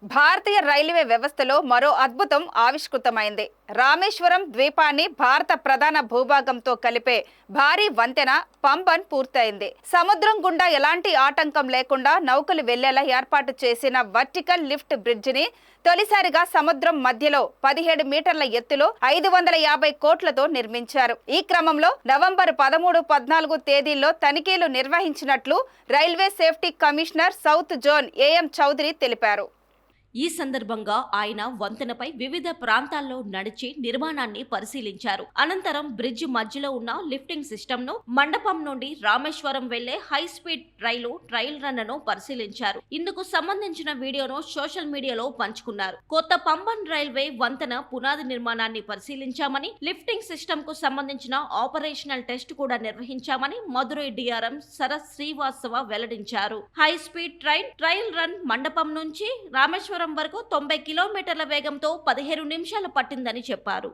భారతీయ railway వ్యవస్థలో మరో అద్భుతం ఆవిష్కృతమైంది. రామేశ్వరం ద్వీపాన్ని భారత ప్రధాన భూభాగంతో కలిపే భారీ వంతెన పంబన్ పూర్తయింది. సముద్రం గుండా ఎలాంటి ఆటంకం లేకుండా నౌకలు వెళ్లేలా ఏర్పాటు చేసిన వర్టికల్ లిఫ్ట్ బ్రిడ్జిని తొలిసారిగా సముద్రం మధ్యలో 17 మీటర్ల ఎత్తులో 550 కోట్లతో నిర్మించారు. ఈ క్రమంలో నవంబర్ 13, 14 తేదీల్లో తనిఖీలు నిర్వహించినట్లు railway safety commissioner south zone AM Chowdary తెలిపారు. ఈ సందర్భంగా ఆయన వంతెనపై వివిధ ప్రాంతాల్లో నడిచి నిర్మాణాన్ని పరిశీలించారు. అనంతరం బ్రిడ్జ్ మధ్యలో ఉన్న లిఫ్టింగ్ సిస్టమ్ ను, మండపం నుండి రామేశ్వరం వెళ్లే హై స్పీడ్ ట్రయల్ రన్ ను పరిశీలించారు. ఇందుకు సంబంధించిన వీడియోను సోషల్ మీడియాలో పంచుకున్నారు. కొత్త పంబన్ రైల్వే వంతెన పునాది నిర్మాణాన్ని పరిశీలించామని, లిఫ్టింగ్ సిస్టమ్ కు సంబంధించిన ఆపరేషనల్ టెస్ట్ కూడా నిర్వహించామని మదురై డిఆర్ఎం శరత్ శ్రీవాస్తవ వెల్లడించారు. హై స్పీడ్ ట్రయల్ రన్ మండపం నుంచి రామేశ్వరం వరకు 90 కిలోమీటర్ల వేగంతో 15 నిమిషాలు పట్టిందని చెప్పారు.